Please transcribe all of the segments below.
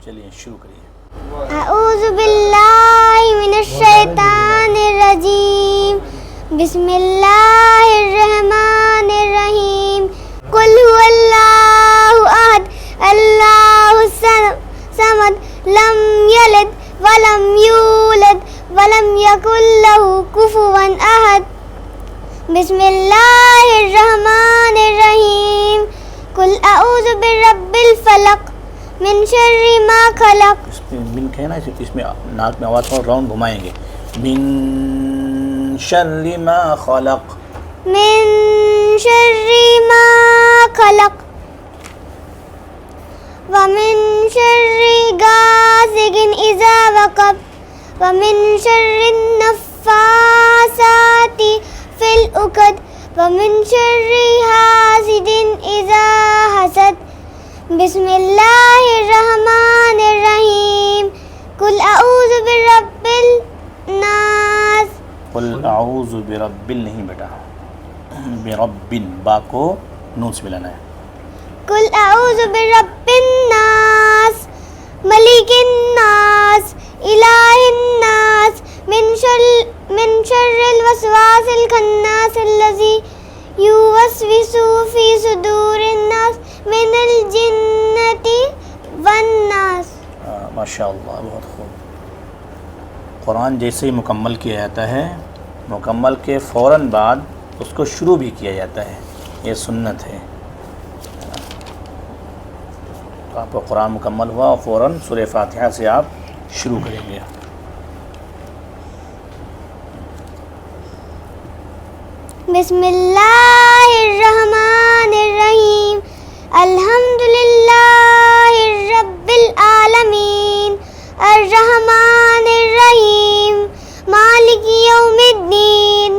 چلیے شروع کریے. اعوذ باللہ من الشیطان الرجیم. بسم اللہ الرحمن الرحیم. قل هو اللہ احد اللہ الصمد لم یلد ولم یولد ولم یکن لہ کفوا احد. بسم اللہ الرحمن الرحیم. قل اعوذ برب الفلق من شر ما خلق. اس میں من ہے نا، اس میں ناک میں آواز تھوڑا راؤنڈ گھمائیں گے. من شر ما خلق. من شر ما خلق ومن شر غاسق اذا وقب ومن شر النفاثات في العقد ومن شر حاسد اذا حسد. بسم اللہ الرحمن الرحیم. قل اعوذ برب الناس. قل اعوذ برب نہیں بیٹا، برب با کو نون سے ملانا ہے. قل اعوذ برب الناس ملک الناس الہ الناس من شر الوسواس الخناس الذی یوسوس فی صدور الناس من الجنۃ والناس. ماشاء اللہ، بہت خوب. قرآن جیسے ہی مکمل کیا جاتا ہے، مکمل کے فوراً بعد اس کو شروع بھی کیا جاتا ہے، یہ سنت ہے. آپ کا قرآن مکمل ہوا اور فوراً سورہ فاتحہ سے آپ شروع کریں گے. بسم اللہ الرحمن الرحیم. الحمد للہ رب العالمین الرحمن الرحیم مالک یوم الدین.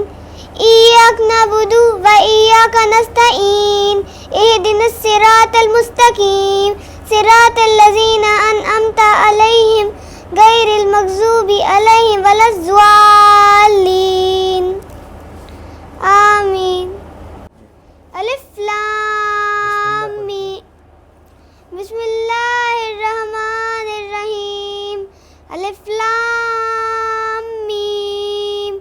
ایاک نعبد و ایاک نستعین. اہدنا الصراط المستقیم صراط الذین انعمت علیہم غیر المغضوب علیہم ولا الضالین. آمین. الف لام میم. بسم اللہ الرحمن الرحیم. الف لام میم.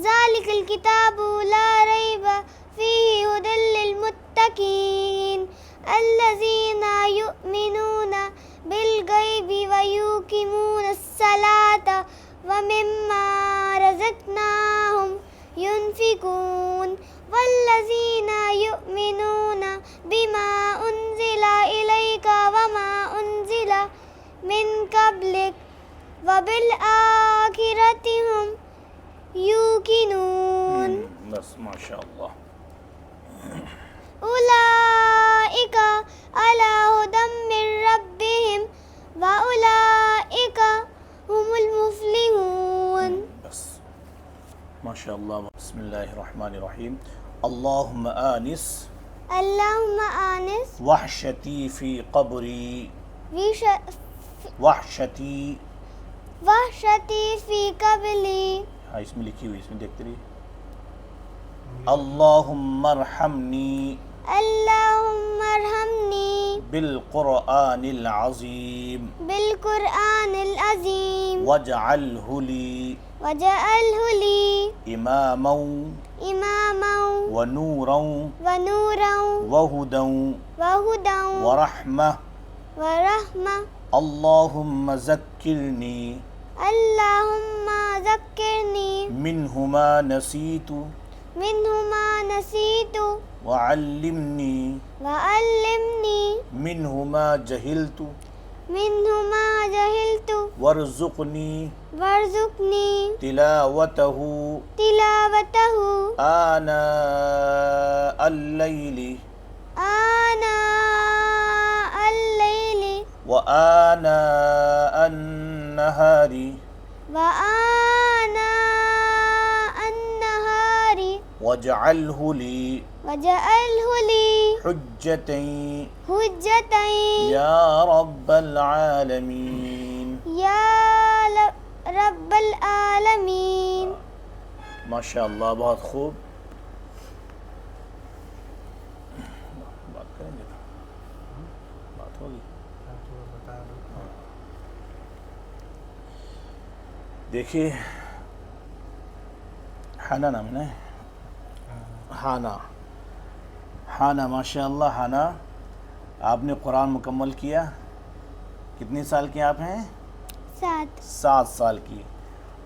ذالک الکتاب لا ریب فیہ ھدی للمتقین الذین یؤمنون بالغیب ویقیمون الصلاۃ ومما رزقناہم ينفقون والذين يؤمنون بما أنزل إليك وما أنزل من قبلك وبالآخرة هم يوقنون. بس ماشاء اللہ. أولئك على هدى من ربهم وأولئك هم المفلحون. بس ماشاء اللہ. بسم اللہ الرحمن الرحیم. اللہم آنس اللهم آنس وحشتی فی قبری وحشتی. وحشتی فی قبلی. ہاں اس میں لکھی ہوئی، اس میں دیکھتے رہیے. اللہم ارحمنی اللهم ارحمنی بالقرآن العظیم بالقرآن العظیم واجعلہ لی وجعلہ لی اماما اماما ونورا ونورا وہدا وہدا ورحمہ. ورحمہ. اللہم ذکرنی اللہم ذکرنی منہما نسیت منہما نسیت وعلمنی وعلمنی منہما جہلت منہما جہلت وارزقنی وارزقنی تلاوتہ تلاوتہ آناء اللیل آناء اللیل وآناء النہار وآناء النہار واجعلہ لی وجعلہ لی حجتین حجتین یا رب العالمین. یا رب العالمین. ماشاء اللہ، بہت خوب. بات کریں گے، بات ہوگی. دیکھیے ہانا نام ہے، ہانا ماشاء اللہ. ہانا آپ نے قرآن مکمل کیا، کتنے سال کی آپ ہیں؟ 7 7 سال کی.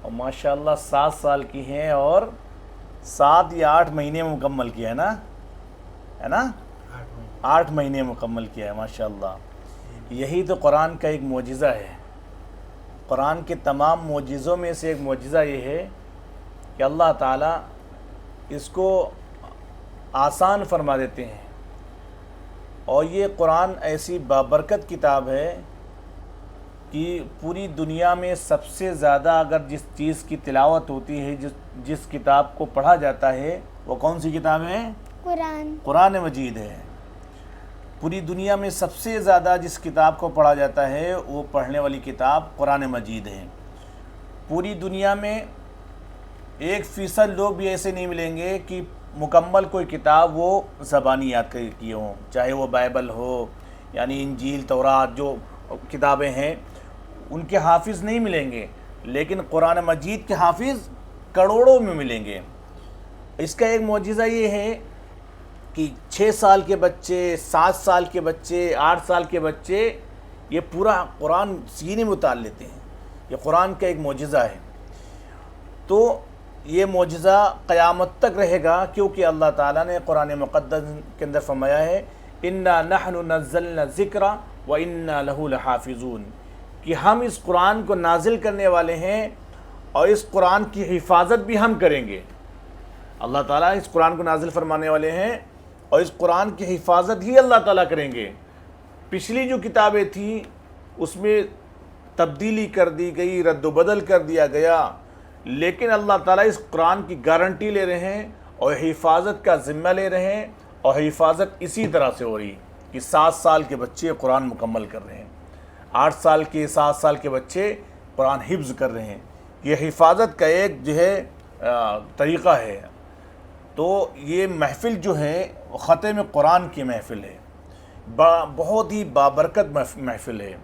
اور ماشاء اللہ 7 سال کی ہیں اور 7 یا 8 مہینے میں مکمل کیا ہے نا 8 مہینے مکمل کیا ہے ماشاء اللہ. یہی تو قرآن کا ایک معجزہ ہے. قرآن کے تمام معجزوں میں سے ایک معجزہ یہ ہے کہ اللہ تعالیٰ اس کو آسان فرما دیتے ہیں. اور یہ قرآن ایسی بابرکت کتاب ہے کہ پوری دنیا میں سب سے زیادہ اگر جس چیز کی تلاوت ہوتی ہے، جس کتاب کو پڑھا جاتا ہے، وہ کون سی کتاب ہے؟ قرآن مجید ہے. پوری دنیا میں سب سے زیادہ جس کتاب کو پڑھا جاتا ہے وہ پڑھنے والی کتاب قرآن مجید ہے. پوری دنیا میں 1% لوگ بھی ایسے نہیں ملیں گے کہ مکمل کوئی کتاب وہ زبانی یاد کیے ہوں، چاہے وہ بائبل ہو یعنی انجیل، تورات، جو کتابیں ہیں ان کے حافظ نہیں ملیں گے، لیکن قرآن مجید کے حافظ کروڑوں میں ملیں گے. اس کا ایک معجزہ یہ ہے کہ 6 سال کے بچے، 7 سال کے بچے، 8 سال کے بچے یہ پورا قرآن سینے میں اتار لیتے ہیں. یہ قرآن کا ایک معجزہ ہے. تو یہ معجزہ قیامت تک رہے گا، کیونکہ اللہ تعالیٰ نے قرآن مقدس کے اندر فرمایا ہے اِنَّا نَحْنُ نَزَّلْنَا الذِّكْرَ وَإِنَّا لَهُ لَحَافِظُونَ، کہ ہم اس قرآن کو نازل کرنے والے ہیں اور اس قرآن کی حفاظت بھی ہم کریں گے. اللہ تعالیٰ اس قرآن کو نازل فرمانے والے ہیں اور اس قرآن کی حفاظت ہی اللہ تعالیٰ کریں گے. پچھلی جو کتابیں تھیں اس میں تبدیلی کر دی گئی، رد و بدل کر دیا گیا، لیکن اللہ تعالیٰ اس قرآن کی گارنٹی لے رہے ہیں اور حفاظت کا ذمہ لے رہے ہیں. اور حفاظت اسی طرح سے ہو رہی کہ 7 سال کے بچے قرآن مکمل کر رہے ہیں، 8 سال کے 7 سال کے بچے قرآن حفظ کر رہے ہیں. یہ حفاظت کا ایک جو ہے طریقہ ہے. تو یہ محفل جو ہے ختم قرآن کی محفل ہے، بہت ہی بابرکت محفل ہے.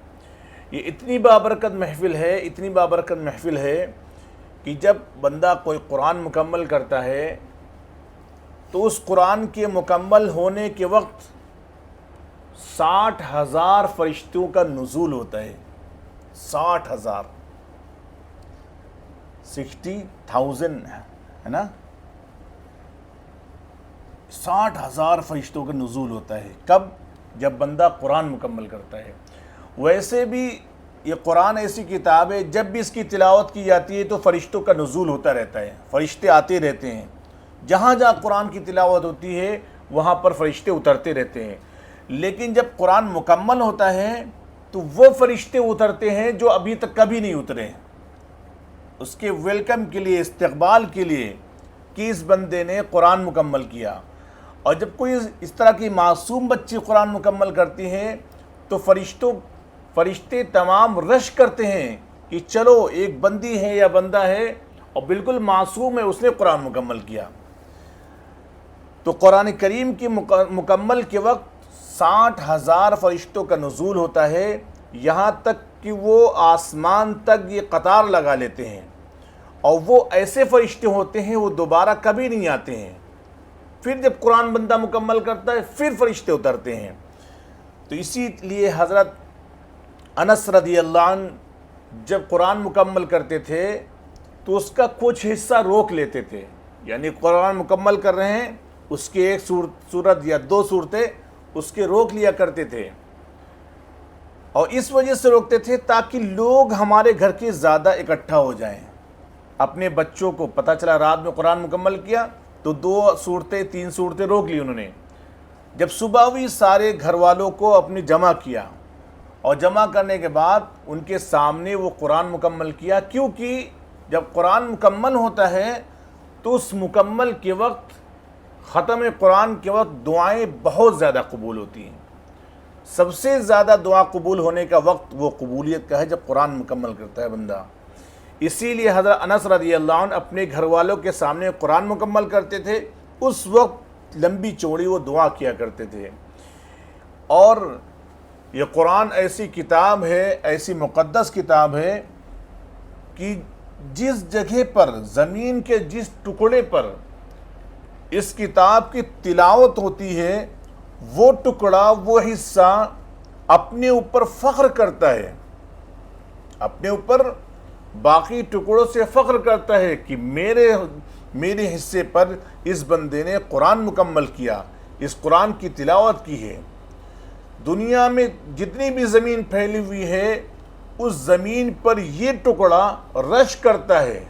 یہ اتنی بابرکت محفل ہے کہ جب بندہ کوئی قرآن مکمل کرتا ہے تو اس قرآن کے مکمل ہونے کے وقت 60,000 فرشتوں کا نزول ہوتا ہے. 60,000 60,000 ہے نا، 60,000 فرشتوں کا نزول ہوتا ہے. کب؟ جب بندہ قرآن مکمل کرتا ہے. ویسے بھی یہ قرآن ایسی کتاب ہے جب بھی اس کی تلاوت کی جاتی ہے تو فرشتوں کا نزول ہوتا رہتا ہے، فرشتے آتے رہتے ہیں. جہاں جہاں قرآن کی تلاوت ہوتی ہے وہاں پر فرشتے اترتے رہتے ہیں. لیکن جب قرآن مکمل ہوتا ہے تو وہ فرشتے اترتے ہیں جو ابھی تک کبھی نہیں اترے، اس کے ویلکم کے لیے، استقبال کے لیے کہ اس بندے نے قرآن مکمل کیا. اور جب کوئی اس طرح کی معصوم بچی قرآن مکمل کرتی ہیں تو فرشتے تمام رش کرتے ہیں کہ چلو ایک بندی ہے یا بندہ ہے اور بالکل معصوم ہے، اس نے قرآن مکمل کیا. تو قرآن کریم کی مکمل کے وقت 60,000 فرشتوں کا نزول ہوتا ہے، یہاں تک کہ وہ آسمان تک یہ قطار لگا لیتے ہیں. اور وہ ایسے فرشتے ہوتے ہیں وہ دوبارہ کبھی نہیں آتے ہیں. پھر جب قرآن بندہ مکمل کرتا ہے پھر فرشتے اترتے ہیں. تو اسی لیے حضرت انس رضی اللہ عنہ جب قرآن مکمل کرتے تھے تو اس کا کچھ حصہ روک لیتے تھے. یعنی قرآن مکمل کر رہے ہیں، اس کی ایک سورت یا 2 سورتیں اس کے روک لیا کرتے تھے. اور اس وجہ سے روکتے تھے تاکہ لوگ ہمارے گھر کے زیادہ اکٹھا ہو جائیں. اپنے بچوں کو پتہ چلا رات میں قرآن مکمل کیا تو 2 سورتیں 3 سورتیں روک لی انہوں نے. جب صبح ہوئی سارے گھر والوں کو اپنے جمع کیا اور جمع کرنے کے بعد ان کے سامنے وہ قرآن مکمل کیا، کیونکہ جب قرآن مکمل ہوتا ہے تو اس مکمل کے وقت، ختم قرآن کے وقت دعائیں بہت زیادہ قبول ہوتی ہیں. سب سے زیادہ دعا قبول ہونے کا وقت وہ قبولیت کا ہے جب قرآن مکمل کرتا ہے بندہ. اسی لیے حضرت انس رضی اللہ عنہ اپنے گھر والوں کے سامنے قرآن مکمل کرتے تھے، اس وقت لمبی چوڑی وہ دعا کیا کرتے تھے. اور یہ قرآن ایسی کتاب ہے، ایسی مقدس کتاب ہے کہ جس جگہ پر، زمین کے جس ٹکڑے پر اس کتاب کی تلاوت ہوتی ہے، وہ ٹکڑا، وہ حصہ اپنے اوپر فخر کرتا ہے، اپنے اوپر باقی ٹکڑوں سے فخر کرتا ہے کہ میرے حصے پر اس بندے نے قرآن مکمل کیا، اس قرآن کی تلاوت کی ہے۔ دنیا میں جتنی بھی زمین پھیلی ہوئی ہے، اس زمین پر یہ ٹکڑا رش کرتا ہے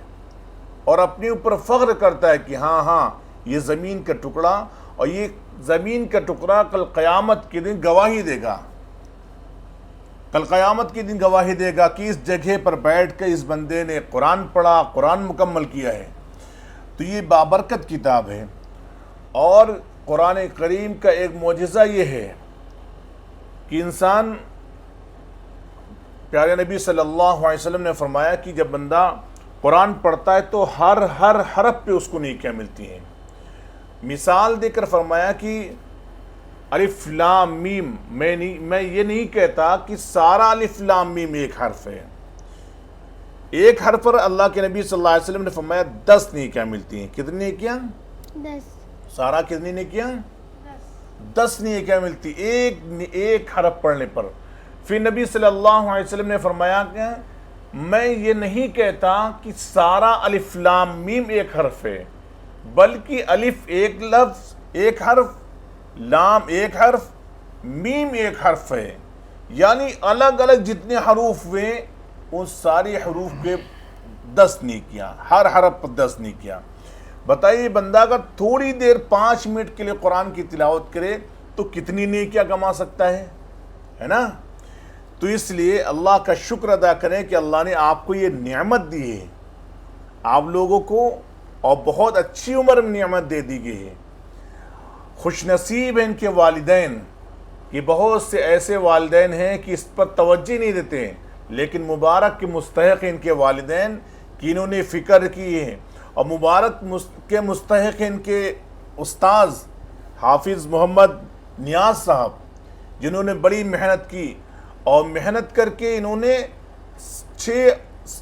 اور اپنے اوپر فخر کرتا ہے کہ ہاں یہ زمین کا ٹکڑا، اور یہ زمین کا ٹکڑا کل قیامت کے دن گواہی دے گا، کل قیامت کے دن گواہی دے گا کہ اس جگہ پر بیٹھ کے اس بندے نے قرآن پڑھا، قرآن مکمل کیا ہے۔ تو یہ بابرکت کتاب ہے، اور قرآن کریم کا ایک معجزہ یہ ہے کہ انسان، پیارے نبی صلی اللہ علیہ وسلم نے فرمایا کہ جب بندہ قرآن پڑھتا ہے تو ہر حرف پہ اس کو نیکیاں ملتی ہیں۔ مثال دے کر فرمایا کہ الف لام میم، میں یہ نہیں کہتا کہ سارا الف لام میم ایک حرف ہے، ایک حرف پر اللہ کے نبی صلی اللہ علیہ وسلم نے فرمایا 10 نیکیاں ملتی ہیں۔ کتنی نیکیاں؟ 10۔ سارا کتنی نیکیاں؟ 10 نیکیاں ملتی ایک حرف پڑھنے پر۔ پھر نبی صلی اللہ علیہ وسلم نے فرمایا کہ میں یہ نہیں کہتا کہ سارا الف لام میم ایک حرف ہے، بلکہ الف ایک لفظ ایک حرف، لام ایک حرف، میم ایک حرف ہے، یعنی الگ الگ جتنے حروف ہوئے ان ساری حروف پہ 10 نیکیاں، ہر حرف پر 10 نیکیاں۔ بتائیے بندہ اگر تھوڑی دیر 5 منٹ کے لیے قرآن کی تلاوت کرے تو کتنی نیکیاں کما سکتا ہے نا؟ تو اس لیے اللہ کا شکر ادا کریں کہ اللہ نے آپ کو یہ نعمت دی ہے، آپ لوگوں کو، اور بہت اچھی عمر میں نعمت دے دی گئی ہے۔ خوش نصیب ہیں ان کے والدین، کہ بہت سے ایسے والدین ہیں کہ اس پر توجہ نہیں دیتے ہیں، لیکن مبارک کے مستحق ان کے والدین کہ انہوں نے فکر کی ہے، اور مبارک کے مستحق ان کے استاذ حافظ محمد نیاز صاحب، جنہوں نے بڑی محنت کی، اور محنت کر کے انہوں نے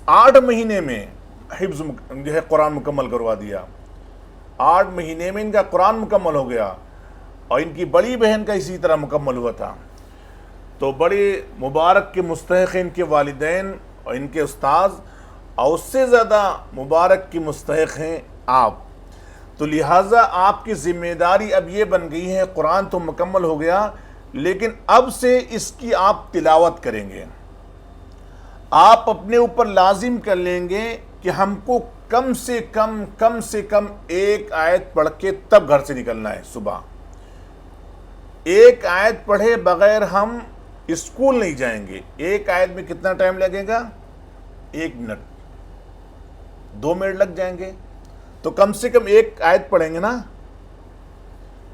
8 مہینے میں حفظ جو ہے قرآن مکمل کروا دیا۔ 8 مہینے میں ان کا قرآن مکمل ہو گیا، اور ان کی بڑی بہن کا اسی طرح مکمل ہوا تھا۔ تو بڑے مبارک کے مستحق ان کے والدین اور ان کے استاذ، اور اس سے زیادہ مبارک کی مستحق ہیں آپ۔ تو لہٰذا آپ کی ذمہ داری اب یہ بن گئی ہے، قرآن تو مکمل ہو گیا، لیکن اب سے اس کی آپ تلاوت کریں گے۔ آپ اپنے اوپر لازم کر لیں گے کہ ہم کو کم سے کم ایک آیت پڑھ کے تب گھر سے نکلنا ہے۔ صبح ایک آیت پڑھے بغیر ہم اسکول نہیں جائیں گے۔ ایک آیت میں کتنا ٹائم لگے گا؟ 1 منٹ، 2 منٹ لگ جائیں گے، تو کم سے کم ایک آیت پڑھیں گے نا۔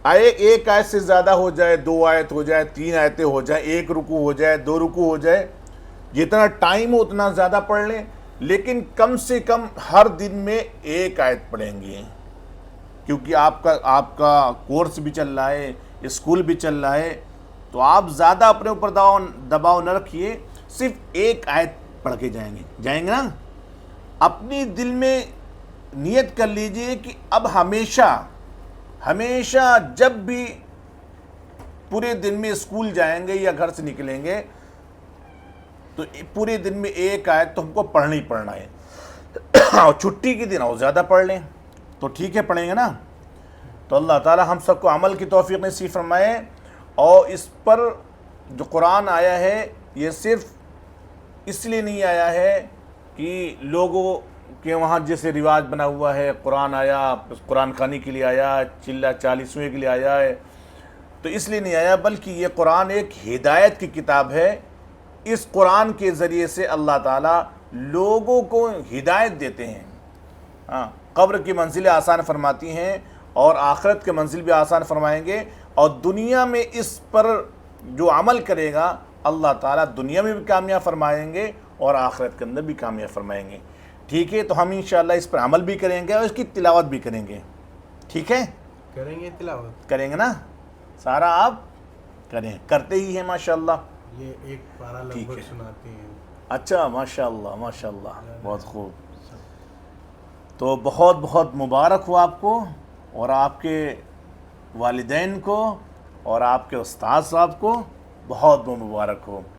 ایک آیت سے زیادہ ہو جائے، 2 آیت ہو جائے، 3 آیتیں ہو جائیں، 1 رکوع ہو جائے، 2 رکوع ہو جائے، جتنا ٹائم ہو اتنا زیادہ پڑھ لیں، لیکن کم سے کم ہر دن میں 1 آیت پڑھیں گے، کیونکہ آپ کا کورس بھی چل رہا ہے، اسکول بھی چل رہا ہے، تو آپ زیادہ اپنے اوپر دباؤ نہ رکھیے، صرف 1 آیت پڑھ کے جائیں گے نا۔ اپنی دل میں نیت کر لیجئے کہ اب ہمیشہ جب بھی پورے دن میں اسکول جائیں گے یا گھر سے نکلیں گے تو پورے دن میں 1 آیت تو ہم کو پڑھنا ہی پڑھنا ہے، اور چھٹی کے دن اور زیادہ پڑھ لیں تو ٹھیک ہے، پڑھیں گے نا۔ تو اللہ تعالی ہم سب کو عمل کی توفیق نصیب فرمائے، اور اس پر جو قرآن آیا ہے یہ صرف اس لیے نہیں آیا ہے کہ لوگوں کے وہاں جیسے رواج بنا ہوا ہے، قرآن آیا قرآن خوانی کے لیے آیا، چلہ 40ویں کے لیے آیا ہے، تو اس لیے نہیں آیا، بلکہ یہ قرآن ایک ہدایت کی کتاب ہے۔ اس قرآن کے ذریعے سے اللہ تعالیٰ لوگوں کو ہدایت دیتے ہیں، قبر کی منزلیں آسان فرماتی ہیں، اور آخرت کے منزل بھی آسان فرمائیں گے، اور دنیا میں اس پر جو عمل کرے گا اللہ تعالیٰ دنیا میں بھی کامیاب فرمائیں گے اور آخرت کے اندر بھی کامیاب فرمائیں گے۔ ٹھیک ہے، تو ہم انشاءاللہ اس پر عمل بھی کریں گے اور اس کی تلاوت بھی کریں گے۔ ٹھیک ہے، کریں گے، تلاوت کریں گے نا، سارا آپ کرتے ہی ہیں ماشاءاللہ۔ یہ ایک پارہ لگ بھگ سناتے ہیں۔ اچھا، ماشاءاللہ ماشاءاللہ، بہت خوب۔ تو بہت بہت مبارک ہو آپ کو اور آپ کے والدین کو اور آپ کے استاد صاحب کو بہت بہت مبارک ہو.